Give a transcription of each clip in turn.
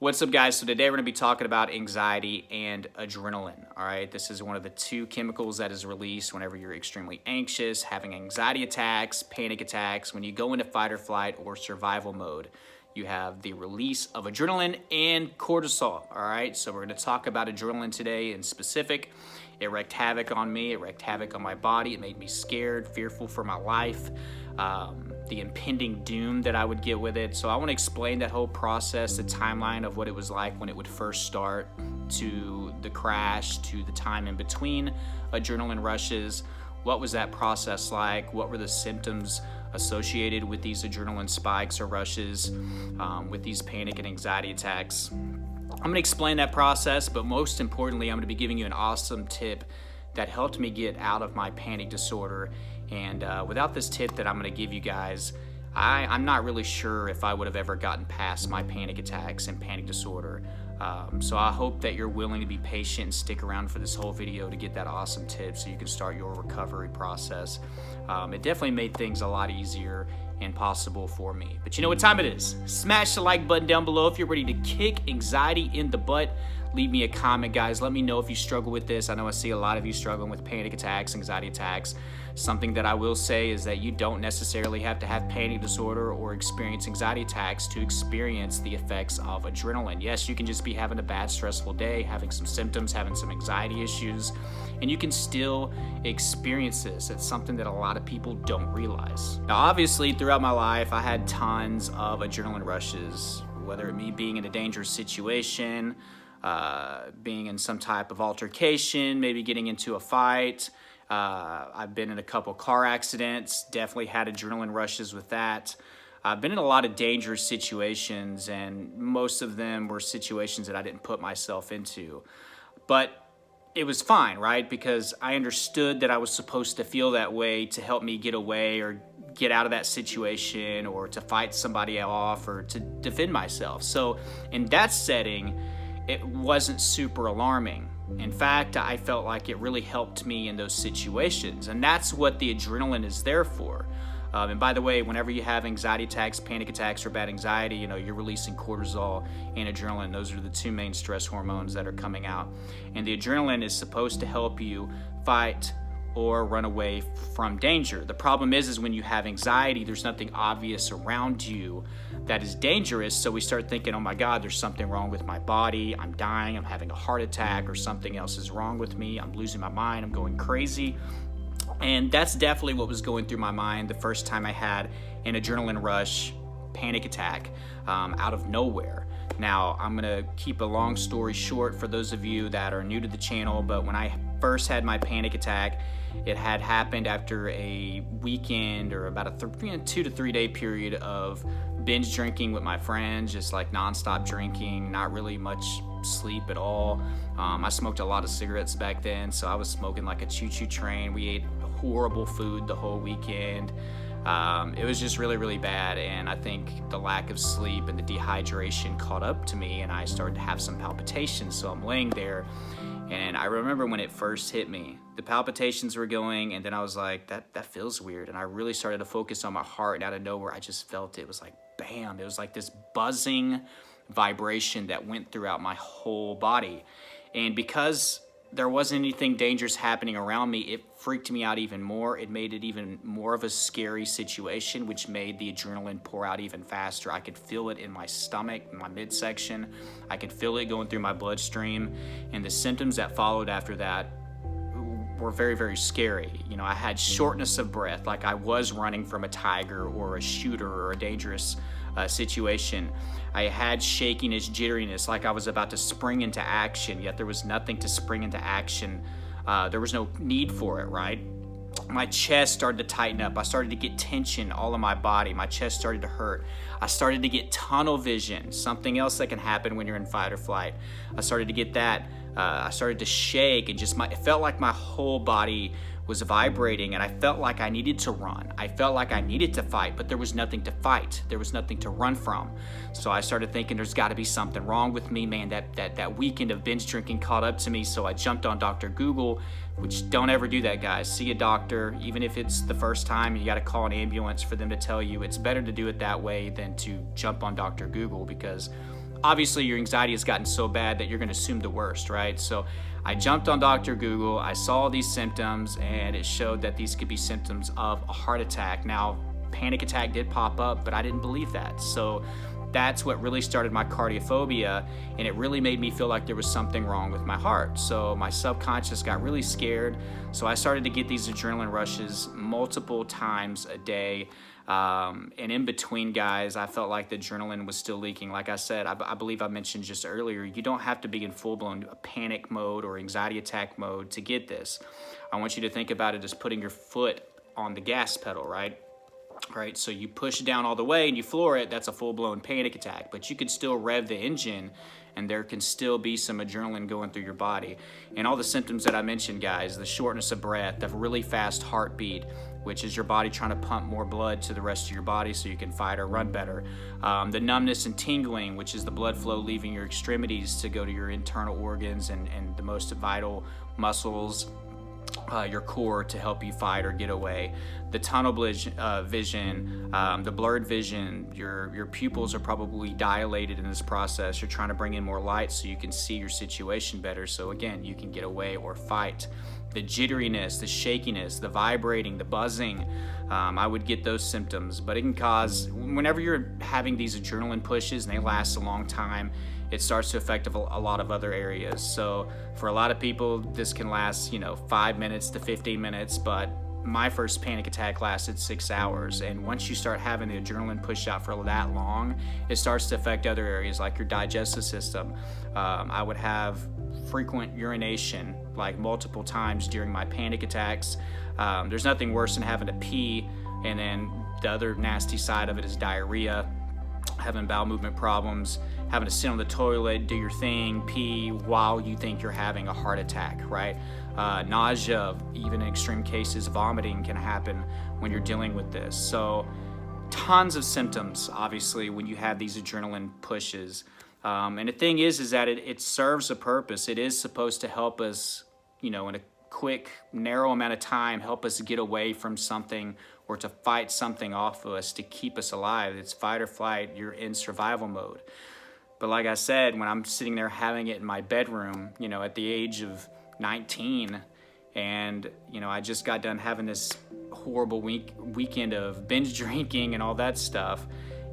What's up, guys? So today we're going to be talking about anxiety and adrenaline. All right, this is one of the two chemicals that is released whenever you're extremely anxious, having anxiety attacks, panic attacks. When you go into fight or flight or survival mode, you have the release of adrenaline and cortisol. All right, so we're going to talk about adrenaline today in specific. It wreaked havoc on me. It wreaked havoc on my body. It made me scared, fearful for my life. The impending doom that I would get with it. So I want to explain that whole process, the timeline of what it was like when it would first start, to the crash, to the time in between adrenaline rushes. What was that process like? What were the symptoms associated with these adrenaline spikes or rushes, with these panic and anxiety attacks? I'm going to explain that process, but most importantly, I'm going to be giving you an awesome tip that helped me get out of my panic disorder. And without this tip that I'm going to give you guys, I'm not really sure if I would have ever gotten past my panic attacks and panic disorder. So I hope that you're willing to be patient and stick around for this whole video to get that awesome tip so you can start your recovery process. It definitely made things a lot easier and possible for me. But you know what time it is? Smash the like button down below if you're ready to kick anxiety in the butt. Leave me a comment, guys. Let me know if you struggle with this. I know I see a lot of you struggling with panic attacks, anxiety attacks. Something that I will say is that you don't necessarily have to have panic disorder or experience anxiety attacks to experience the effects of adrenaline. Yes, you can just be having a bad, stressful day, having some symptoms, having some anxiety issues, and you can still experience this. It's something that a lot of people don't realize. Now, obviously, throughout my life, I had tons of adrenaline rushes, whether it be being in a dangerous situation, being in some type of altercation, maybe getting into a fight. I've been in a couple car accidents, definitely had adrenaline rushes with that. I've been in a lot of dangerous situations, and most of them were situations that I didn't put myself into. But it was fine, right? Because I understood that I was supposed to feel that way to help me get away or get out of that situation or to fight somebody off or to defend myself. So in that setting, it wasn't super alarming. In fact, I felt like it really helped me in those situations, and that's what the adrenaline is there for. And by the way, whenever you have anxiety attacks, panic attacks, or bad anxiety, you're releasing cortisol and adrenaline. Those are the two main stress hormones that are coming out. And the adrenaline is supposed to help you fight or run away from danger. The problem is when you have anxiety, there's nothing obvious around you that is dangerous, so we start thinking, oh my God, there's something wrong with my body, I'm dying, I'm having a heart attack, or something else is wrong with me, I'm losing my mind, I'm going crazy. And that's definitely what was going through my mind the first time I had an adrenaline rush, panic attack, out of nowhere. Now, I'm gonna keep a long story short for those of you that are new to the channel, but when I first had my panic attack, it had happened after a weekend or about a 2 to 3 day period of binge drinking with my friends, just like nonstop drinking, not really much sleep at all. I smoked a lot of cigarettes back then, so I was smoking like a choo-choo train. We ate horrible food the whole weekend. It was just really, really bad, and I think the lack of sleep and the dehydration caught up to me, and I started to have some palpitations. So I'm laying there, and I remember when it first hit me, the palpitations were going, and then I was like, that feels weird, and I really started to focus on my heart, and out of nowhere, I just felt it. It was like, bam, it was like this buzzing vibration that went throughout my whole body. And because there wasn't anything dangerous happening around me, it freaked me out even more. It made it even more of a scary situation, which made the adrenaline pour out even faster. I could feel it in my stomach, in my midsection. I could feel it going through my bloodstream. And the symptoms that followed after that were very, very scary. I had shortness of breath, like I was running from a tiger or a shooter or a dangerous situation. I had shakiness, jitteriness, like I was about to spring into action, yet there was nothing to spring into action. There was no need for it, right? My chest started to tighten up. I started to get tension all in my body. My chest started to hurt. I started to get tunnel vision, something else that can happen when you're in fight or flight. I started to get that. I started to shake, and it felt like my whole body was vibrating, and I felt like I needed to run. I felt like I needed to fight, but there was nothing to fight. There was nothing to run from. So I started thinking there's got to be something wrong with me, man. That weekend of binge drinking caught up to me, so I jumped on Dr. Google, which don't ever do that, guys. See a doctor, even if it's the first time, you got to call an ambulance for them to tell you. It's better to do it that way than to jump on Dr. Google, because obviously your anxiety has gotten so bad that you're going to assume the worst, right? So I jumped on Dr. Google, I saw these symptoms, and it showed that these could be symptoms of a heart attack. Now, panic attack did pop up, but I didn't believe that. So that's what really started my cardiophobia, and it really made me feel like there was something wrong with my heart. So my subconscious got really scared. So I started to get these adrenaline rushes multiple times a day. And in between, guys, I felt like the adrenaline was still leaking. Like I said, I believe I mentioned just earlier, you don't have to be in full-blown panic mode or anxiety attack mode to get this. I want you to think about it as putting your foot on the gas pedal, right? Right, so you push down all the way and you floor it, that's a full-blown panic attack. But you could still rev the engine and there can still be some adrenaline going through your body. And all the symptoms that I mentioned, guys, the shortness of breath, the really fast heartbeat, which is your body trying to pump more blood to the rest of your body so you can fight or run better. The numbness and tingling, which is the blood flow leaving your extremities to go to your internal organs and the most vital muscles, your core, to help you fight or get away. The tunnel vision, the blurred vision, your pupils are probably dilated in this process. You're trying to bring in more light so you can see your situation better, so again, you can get away or fight. The jitteriness, the shakiness, the vibrating, the buzzing, I would get those symptoms, but it can cause, whenever you're having these adrenaline pushes and they last a long time, it starts to affect a lot of other areas. So for a lot of people, this can last, 5 minutes to 15 minutes, but my first panic attack lasted 6 hours. And once you start having the adrenaline push out for that long, it starts to affect other areas like your digestive system. I would have frequent urination, like multiple times during my panic attacks. There's nothing worse than having to pee, and then the other nasty side of it is diarrhea, having bowel movement problems, having to sit on the toilet, do your thing, pee while you think you're having a heart attack, right? Nausea, even in extreme cases, vomiting can happen when you're dealing with this. So tons of symptoms, obviously, when you have these adrenaline pushes. And the thing is that it serves a purpose. It is supposed to help us, in a quick, narrow amount of time, help us get away from something or to fight something off of us to keep us alive. It's fight or flight. You're in survival mode. But like I said, when I'm sitting there having it in my bedroom, at the age of 19, and, I just got done having this horrible weekend of binge drinking and all that stuff,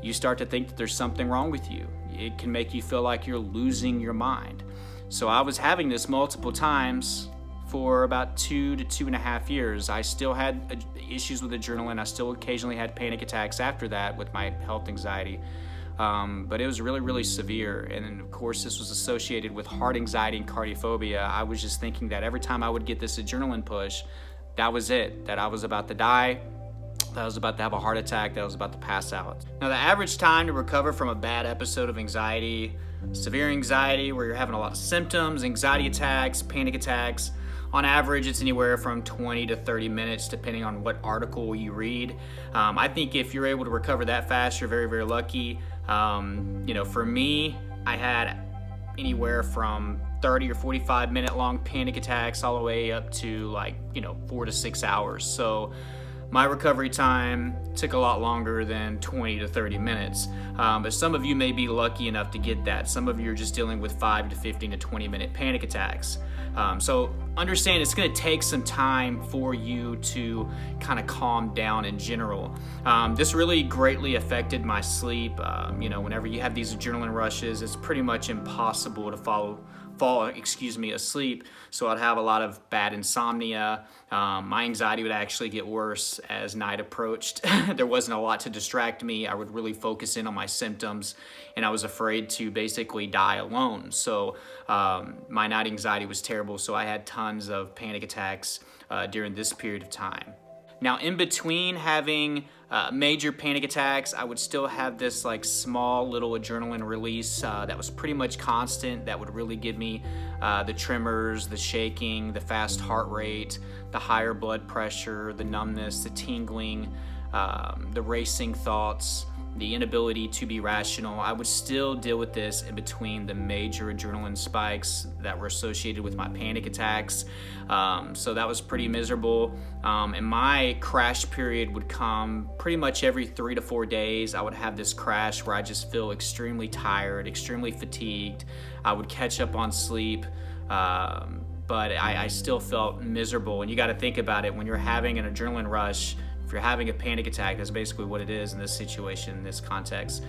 you start to think that there's something wrong with you. It can make you feel like you're losing your mind. So I was having this multiple times for about 2 to 2.5 years. I still had issues with adrenaline. I still occasionally had panic attacks after that with my health anxiety. But it was really, really severe. And then, of course, this was associated with heart anxiety and cardiophobia. I was just thinking that every time I would get this adrenaline push, that was it, that I was about to die, that I was about to have a heart attack, that I was about to pass out. Now, the average time to recover from a bad episode of anxiety, severe anxiety, where you're having a lot of symptoms, anxiety attacks, panic attacks, on average, it's anywhere from 20 to 30 minutes, depending on what article you read. I think if you're able to recover that fast, you're very, very lucky. For me, I had anywhere from 30 or 45 minute long panic attacks all the way up to 4 to 6 hours. So my recovery time took a lot longer than 20 to 30 minutes. But some of you may be lucky enough to get that. Some of you are just dealing with 5 to 15 to 20 minute panic attacks. So understand it's going to take some time for you to kind of calm down in general. This really greatly affected my sleep. Whenever you have these adrenaline rushes, it's pretty much impossible to fall asleep. So I'd have a lot of bad insomnia. My anxiety would actually get worse as night approached. There wasn't a lot to distract me. I would really focus in on my symptoms, and I was afraid to basically die alone. So my night anxiety was terrible. So I had tons of panic attacks during this period of time. Now, in between having major panic attacks, I would still have this small little adrenaline release that was pretty much constant, that would really give me the tremors, the shaking, the fast heart rate, the higher blood pressure, the numbness, the tingling, the racing thoughts, the inability to be rational. I would still deal with this in between the major adrenaline spikes that were associated with my panic attacks. So that was pretty miserable. And my crash period would come pretty much every 3 to 4 days. I would have this crash where I just feel extremely tired, extremely fatigued. I would catch up on sleep, but I still felt miserable. And you got to think about it, when you're having an adrenaline rush, if you're having a panic attack, that's basically what it is in this situation, in this context.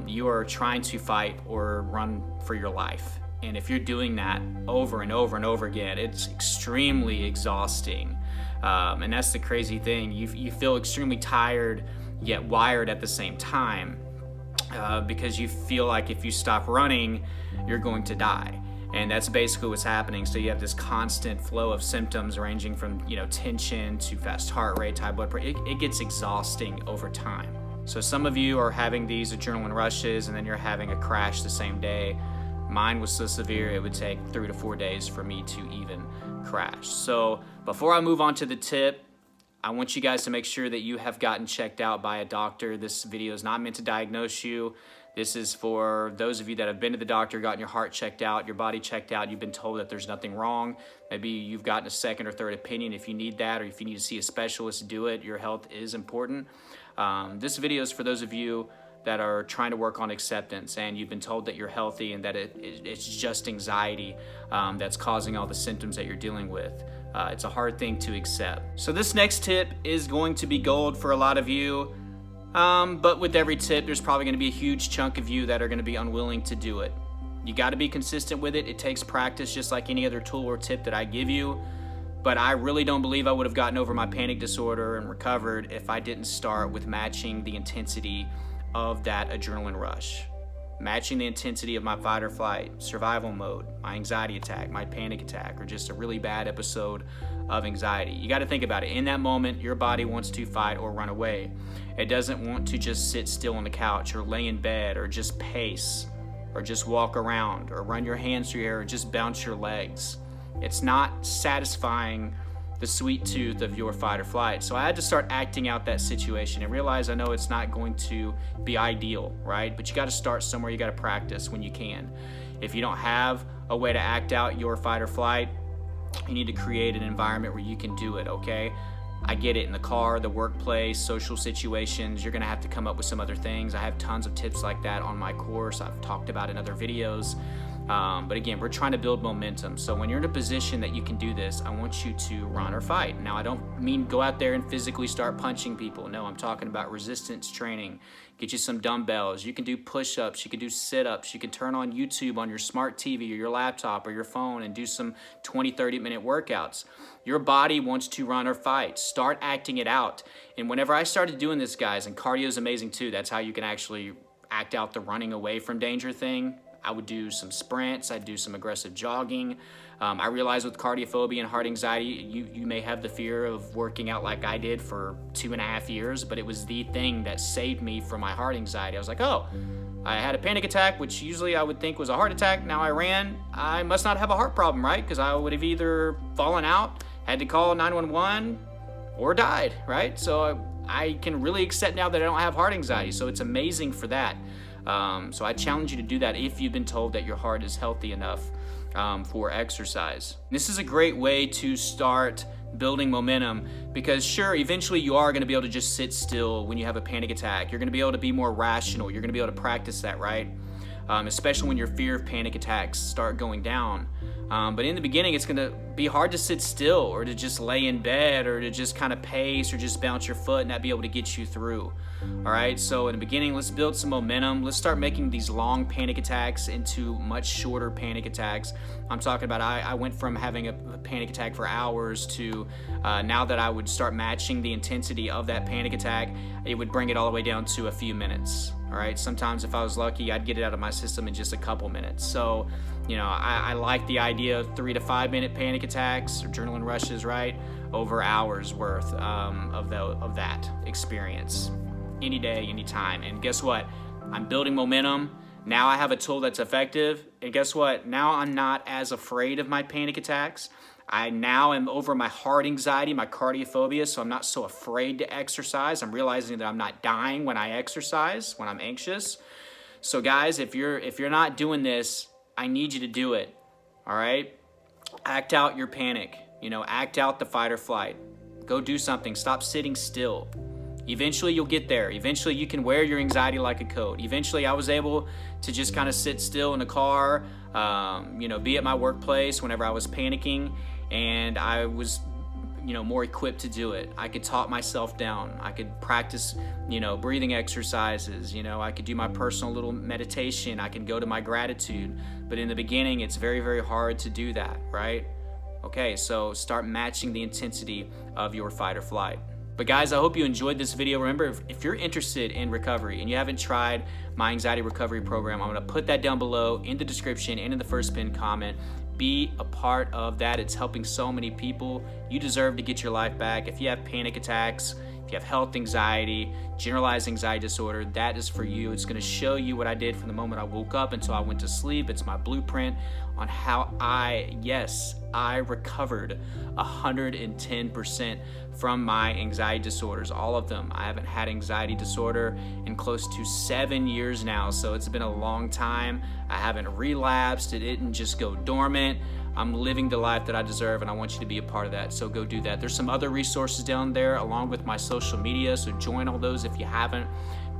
You are trying to fight or run for your life. And if you're doing that over and over and over again, it's extremely exhausting. And that's the crazy thing. You feel extremely tired, yet wired at the same time, because you feel like if you stop running, you're going to die. And that's basically what's happening. So you have this constant flow of symptoms ranging from, tension to fast heart rate, high blood pressure. It gets exhausting over time. So some of you are having these adrenaline rushes and then you're having a crash the same day. Mine was so severe, it would take 3 to 4 days for me to even crash. So before I move on to the tip, I want you guys to make sure that you have gotten checked out by a doctor. This video is not meant to diagnose you. This is for those of you that have been to the doctor, gotten your heart checked out, your body checked out, you've been told that there's nothing wrong. Maybe you've gotten a second or third opinion. If you need that, or if you need to see a specialist, do it. Your health is important. This video is for those of you that are trying to work on acceptance and you've been told that you're healthy and that it's just anxiety that's causing all the symptoms that you're dealing with. It's a hard thing to accept. So this next tip is going to be gold for a lot of you. But with every tip, there's probably going to be a huge chunk of you that are going to be unwilling to do it. You got to be consistent with it. It takes practice, just like any other tool or tip that I give you. But I really don't believe I would have gotten over my panic disorder and recovered if I didn't start with matching the intensity of that adrenaline rush. Matching the intensity of my fight or flight, survival mode, my anxiety attack, my panic attack, or just a really bad episode of anxiety. You got to think about it. In that moment, your body wants to fight or run away. It doesn't want to just sit still on the couch or lay in bed or just pace or just walk around or run your hands through your hair or just bounce your legs. It's not satisfying the sweet tooth of your fight or flight. So I had to start acting out that situation and realize I know it's not going to be ideal, right? But you got to start somewhere. You got to practice when you can. If you don't have a way to act out your fight or flight, you need to create an environment where you can do it, okay? I get it, in the car, the workplace, social situations, you're gonna have to come up with some other things. I have tons of tips like that on my course. I've talked about it in other videos. But again, we're trying to build momentum. So when you're in a position that you can do this, I want you to run or fight. Now, I don't mean go out there and physically start punching people. No, I'm talking about resistance training. Get you some dumbbells. You can do push-ups. You can do sit-ups. You can turn on YouTube on your smart TV or your laptop or your phone and do some 20, 30-minute workouts. Your body wants to run or fight. Start acting it out. And whenever I started doing this, guys, and cardio is amazing too. That's how you can actually act out the running away from danger thing. I would do some sprints, I'd do some aggressive jogging. I realized with cardiophobia and heart anxiety, you may have the fear of working out like I did for 2.5 years, but it was the thing that saved me from my heart anxiety. I was like, oh, I had a panic attack, which usually I would think was a heart attack. Now I ran, I must not have a heart problem, right? Because I would have either fallen out, had to call 911, or died, right? So I can really accept now that I don't have heart anxiety. So it's amazing for that. So I challenge you to do that if you've been told that your heart is healthy enough for exercise. This is a great way to start building momentum because sure, eventually you are going to be able to just sit still when you have a panic attack. You're going to be able to be more rational. You're going to be able to practice that, right? Especially when your fear of panic attacks start going down. But in the beginning, it's going to be hard to sit still or to just lay in bed or to just kind of pace or just bounce your foot and not be able to get you through. All right, so in the beginning, let's build some momentum. Let's start making these long panic attacks into much shorter panic attacks. I'm talking about I went from having a panic attack for hours to now that I would start matching the intensity of that panic attack, it would bring it all the way down to a few minutes. All right, sometimes if I was lucky, I'd get it out of my system in just a couple minutes. So, you know, I like the idea of 3 to 5 minute panic attacks or adrenaline rushes, right? Over hours worth of that experience. Any day, anytime. And guess what? I'm building momentum. Now I have a tool that's effective. And guess what? Now I'm not as afraid of my panic attacks. I now am over my heart anxiety, my cardiophobia, so I'm not so afraid to exercise. I'm realizing that I'm not dying when I exercise, when I'm anxious. So guys, if you're not doing this, I need you to do it. All right? Act out your panic. You know, act out the fight or flight. Go do something. Stop sitting still. Eventually you'll get there. Eventually you can wear your anxiety like a coat. Eventually I was able to just kind of sit still in the car, you know, be at my workplace whenever I was panicking, and I was, you know, more equipped to do it. I could talk myself down. I could practice, you know, breathing exercises. You know, I could do my personal little meditation. I can go to my gratitude. But in the beginning, it's very, very hard to do that, right? Okay, so start matching the intensity of your fight or flight. But guys, I hope you enjoyed this video. Remember, if you're interested in recovery and you haven't tried my anxiety recovery program, I'm gonna put that down below in the description and in the first pinned comment. Be a part of that. It's helping so many people. You deserve to get your life back. If you have panic attacks, if you have health anxiety, generalized anxiety disorder, that is for you. It's gonna show you what I did from the moment I woke up until I went to sleep. It's my blueprint on how I recovered 110% from my anxiety disorders, all of them. I haven't had anxiety disorder in close to 7 years now, so it's been a long time. I haven't relapsed. It didn't just go dormant. I'm living the life that I deserve, and I want you to be a part of that, so go do that. There's some other resources down there along with my social media, so join all those if you haven't.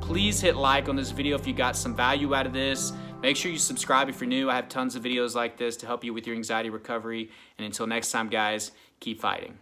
Please hit like on this video if you got some value out of this. Make sure you subscribe if you're new. I have tons of videos like this to help you with your anxiety recovery. And until next time, guys, keep fighting.